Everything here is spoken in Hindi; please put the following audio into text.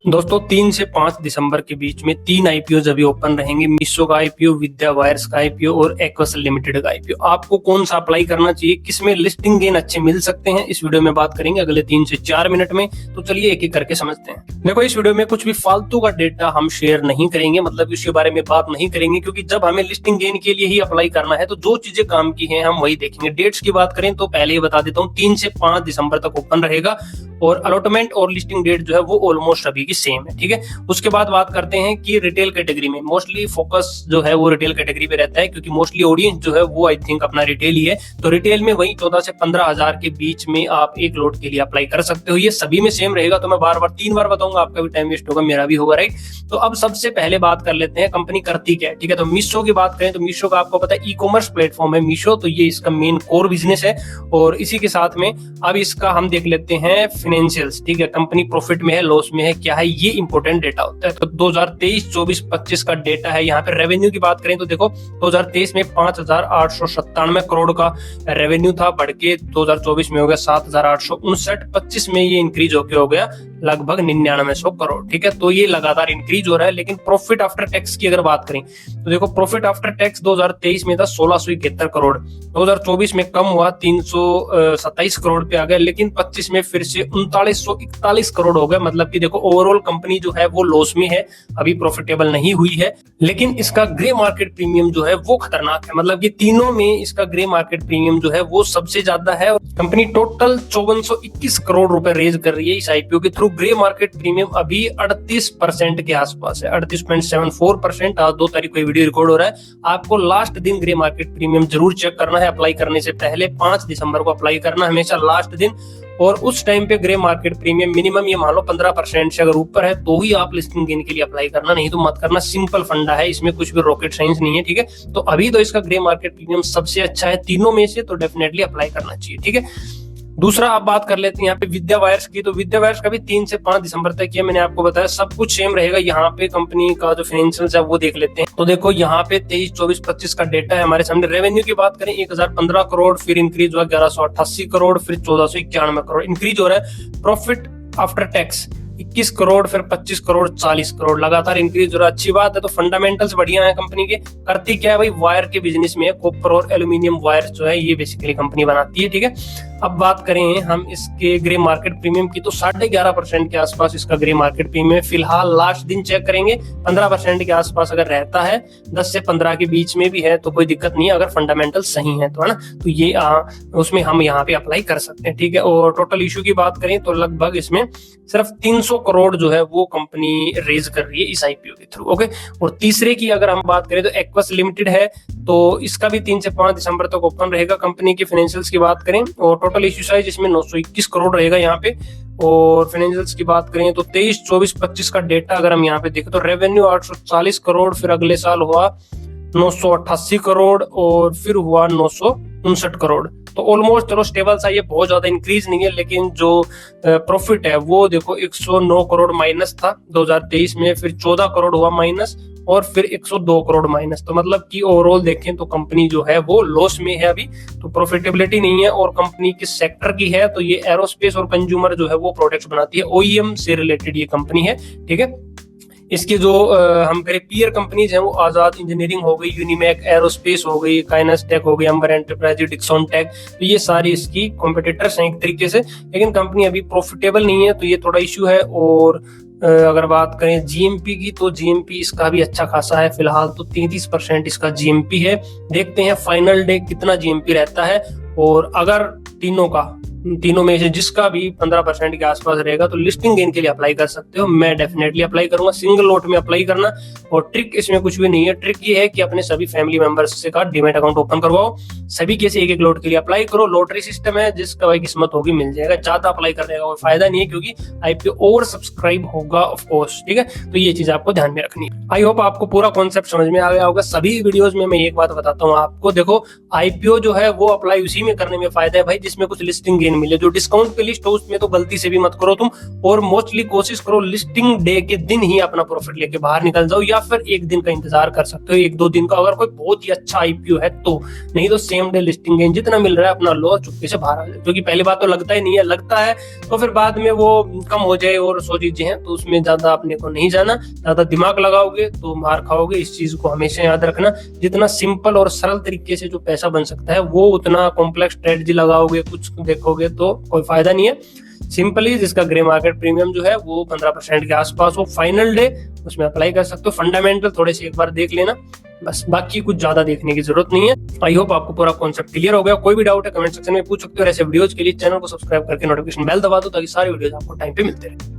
दोस्तों 3 से 5 दिसंबर के बीच में 3 आईपीओ अभी ओपन रहेंगे। मीशो का आईपीओ, विद्या वायर्स का आईपीओ और एक्वस लिमिटेड का आईपीओ। आपको कौन सा अप्लाई करना चाहिए, किसमें लिस्टिंग गेन अच्छे मिल सकते हैं, इस वीडियो में बात करेंगे अगले 3 से 4 मिनट में। तो चलिए एक एक करके समझते हैं। देखो, इस वीडियो में कुछ भी फालतू का डेटा हम शेयर नहीं करेंगे, मतलब इसके बारे में बात नहीं करेंगे, क्योंकि जब हमें लिस्टिंग गेन के लिए ही अप्लाई करना है तो जो चीजें काम की हैं हम वही देखेंगे। डेट्स की बात करें तो पहले ही बता देता हूँ, 3 से 5 दिसंबर तक ओपन रहेगा और अलॉटमेंट और लिस्टिंग डेट जो है वो ऑलमोस्ट अभी की सेम है। ठीक है, उसके बाद बात करते हैं कि रिटेल कैटेगरी में मोस्टली फोकस जो है वो रिटेल कैटेगरी पे रहता है, क्योंकि मोस्टली ऑडियंस जो है वो आई थिंक अपना रिटेल ही है। तो रिटेल में वही 14 से 15 हजार के बीच में आप एक लोट के लिए अप्लाई कर सकते हो। ये सभी में सेम रहेगा, तो मैं बार बार 3 बार बताऊंगा, आपका भी टाइम वेस्ट होगा, मेरा भी होगा, राइट। तो अब सबसे पहले बात कर लेते हैं कंपनी करती क्या है। ठीक है, तो मीशो की बात करें तो मीशो का आपको पता है ई कॉमर्स प्लेटफॉर्म है मीशो, तो ये इसका मेन कोर बिजनेस है। और इसी के साथ में अब इसका हम देख लेते हैं फाइनेंशियल्स। ठीक है, कंपनी प्रॉफिट में है, लॉस में है, क्या है, ये इंपॉर्टेंट डेटा होता है। तो 2023, 24, 25 का डेटा है। यहाँ पे रेवेन्यू की बात करें तो देखो 2023 में 5,897 करोड़ का रेवेन्यू था, बढ़ के 2024 में हो गया 7,859। 25 में ये इंक्रीज होके हो गया लगभग 9900 करोड़। ठीक है, तो ये लगातार इंक्रीज हो रहा है। लेकिन प्रॉफिट आफ्टर टैक्स की अगर बात करें तो देखो, प्रॉफिट आफ्टर टैक्स 2023 में था 1671 करोड़, 2024 में कम हुआ 327 करोड़ पे आ गया, लेकिन 25 में फिर से 3941 करोड़ हो गया। मतलब कि देखो, ओवरऑल कंपनी जो है वो लॉस में है, अभी प्रॉफिटेबल नहीं हुई है। लेकिन इसका ग्रे मार्केट प्रीमियम जो है वो खतरनाक है, मतलब कि तीनों में इसका ग्रे मार्केट प्रीमियम जो है वो सबसे ज्यादा है। कंपनी टोटल 5421 करोड़ रुपए रेज कर रही है इस आईपीओ के थ्रू। ग्रे मार्केट प्रीमियम अभी 38% के आसपास है, 38.74%। आज 2 तारीख को वीडियो रिकॉर्ड हो रहा है। आपको लास्ट दिन ग्रे मार्केट प्रीमियम जरूर चेक करना है अप्लाई करने से पहले। 5 दिसंबर को अप्लाई करना, हमेशा लास्ट दिन। और उस टाइम पे ग्रे मार्केट प्रीमियम मिनिमम ये मान लो 15% से अगर ऊपर है तो ही आप लिस्टिंग गेन के लिए अप्लाई करना, नहीं तो मत करना। सिंपल फंडा है, इसमें कुछ भी रॉकेट साइंस नहीं है। ठीक है, तो अभी तो इसका ग्रे मार्केट प्रीमियम सबसे अच्छा है तीनों में से, तो डेफिनेटली अप्लाई करना चाहिए। ठीक है, दूसरा आप बात कर लेते हैं यहाँ पे विद्या वायर्स की। तो विद्या वायर्स का भी 3 से 5 दिसंबर तक किया, मैंने आपको बताया सब कुछ सेम रहेगा। यहाँ पे कंपनी का जो फाइनेंशियल्स है वो देख लेते हैं। तो देखो, यहाँ पे 23, 24, 25 का डेटा है हमारे सामने। रेवेन्यू की बात करें 1015 करोड़, फिर इंक्रीज हुआ 1188 करोड़, फिर 1491 करोड़ इंक्रीज हो रहा है। प्रॉफिट आफ्टर टैक्स 21 करोड़, फिर 25 करोड़, 40 करोड़, लगातार इंक्रीज हो रहा है। अच्छी बात है। तो फंडामेंटल्स बढ़िया है कंपनी के। करती क्या है भाई, वायर के बिजनेस में है। कॉपर और एल्यूमिनियम वायर जो है ये बेसिकली कंपनी बनाती है। ठीक है, अब बात करें हम इसके ग्रे मार्केट प्रीमियम की तो 11.5% के आसपास इसका ग्रे मार्केट प्रीमियम फिलहाल। लास्ट दिन चेक करेंगे 15% के आसपास अगर रहता है, 10 से 15 के बीच में भी है तो कोई दिक्कत नहीं है, अगर फंडामेंटल सही है तो, है ना। तो ये उसमें हम यहाँ पे अप्लाई कर सकते हैं। ठीक है, और टोटल इशू की बात करें तो लगभग इसमें सिर्फ 300 करोड़ जो है वो कंपनी रेज कर रही है इस आईपीओ के थ्रू। ओके, और तीसरे की अगर हम बात करें तो एक्वस लिमिटेड है, तो इसका भी 3 से 5 दिसंबर तक ओपन रहेगा। कंपनी के फाइनेंशियल्स की बात करें और टोटल इश्यू साइज इसमें 921 करोड़ रहेगा यहाँ पे। और फाइनेंशियल्स की बात करें तो 23, 24, 25 का डेटा अगर हम यहाँ पे देखें तो रेवेन्यू 840 करोड़, फिर अगले साल हुआ 988 करोड़ और फिर हुआ 959 करोड़। तो ऑलमोस्ट चलो स्टेबल सा, ये बहुत ज्यादा इंक्रीज नहीं है। लेकिन जो प्रॉफिट है वो देखो 109 करोड़ माइनस था 2023 में, फिर 14 करोड़ हुआ माइनस और फिर 102 करोड़ माइनस। तो मतलब कि ओवरऑल देखें तो कंपनी जो है वो लॉस में है अभी, तो प्रॉफिटेबिलिटी नहीं है। और कंपनी किस सेक्टर की है तो ये एरोस्पेस और कंज्यूमर जो है वो प्रोडक्ट्स बनाती है, ओईएम से रिलेटेड ये कंपनी है। ठीक है, इसके जो हम करें पीयर कंपनीज हैं वो आजाद इंजीनियरिंग हो गई, यूनिमैक एरोस्पेस हो गई, काइनस टेक हो गई, अंबर एंटरप्राइज, डिक्सन टेक, तो ये सारी इसकी कॉम्पिटिटर्स हैं एक तरीके से। लेकिन कंपनी अभी प्रॉफिटेबल नहीं है, तो ये थोड़ा इश्यू है। और अगर बात करें जीएमपी की तो जीएमपी इसका भी अच्छा खासा है, फिलहाल तो 33% इसका जीएमपी है। देखते हैं फाइनल डे कितना जीएमपी रहता है। और अगर तीनों में से जिसका भी 15% के आसपास रहेगा तो लिस्टिंग गेन के लिए अप्लाई कर सकते हो। मैं डेफिनेटली अप्लाई करूंगा, सिंगल लॉट में अप्लाई करना। और ट्रिक इसमें कुछ भी नहीं है। ट्रिक ये है कि अपने सभी फैमिली मेंबर्स से का डीमैट अकाउंट ओपन करवाओ, सभी के से एक लॉट के लिए अप्लाई करो। लॉटरी सिस्टम है, जिसका भाई किस्मत होगी मिल जाएगा। ज्यादा अप्लाई करने का कोई फायदा नहीं है, क्योंकि आईपीओ ओवर सब्सक्राइब होगा ऑफ कोर्स। ठीक है, तो ये चीज आपको ध्यान में रखनी है। आई होप आपको पूरा कॉन्सेप्ट समझ में आ गया होगा। सभी वीडियोज में मैं एक बात बताता हूँ आपको, देखो आईपीओ जो है वो अप्लाई उसी में करने में फायदा है भाई जिसमें कुछ लिस्टिंग गेन मिले। जो डिस्काउंट की लिस्ट हो उसमें तो गलती से भी मत करो तुम, और मोस्टली कोशिश करो लिस्टिंग डे के दिन ही अपना प्रॉफिट लेके बाहर निकल जाओ, या फिर एक दिन का इंतजार कर सकते हो, 1-2 दिन का, अगर कोई बहुत ही अच्छा आईपीओ है तो। नहीं तो सेम डे लिस्टिंग गेन जितना मिल रहा है अपना लो, चुपके से बाहर आ जाए, क्योंकि पहली बात तो लगता ही नहीं है, लगता है तो फिर बाद में वो कम हो जाए और 100 चीजें हैं, तो उसमें ज्यादा अपने को नहीं जाना। ज्यादा दिमाग लगाओगे तो मार खाओगे। इस चीज को हमेशा याद रखना, जितना सिंपल और सरल तरीके से जो पैसा बन सकता है वो उतना कॉम्प्लेक्स स्ट्रेटजी लगाओगे, कुछ देखोगे तो कोई फायदा नहीं है। सिंपली जिसका ग्रे मार्केट प्रीमियम जो है वो 15% के आसपास हो फाइनल डे, उसमें अप्लाई कर सकते हो। फंडामेंटल थोड़े से एक बार देख लेना बस, बाकी कुछ ज्यादा देखने की जरूरत नहीं है। आई होप आपको पूरा कॉन्सेप्ट क्लियर हो गया। कोई भी डाउट है कमेंट सेक्शन में पूछ सकते हो। ऐसे वीडियोज के लिए चैनल को सब्सक्राइब करके नोटिफिकेशन बेल दबा दो ताकि सारी वीडियोज आपको टाइम पे मिलते रहे।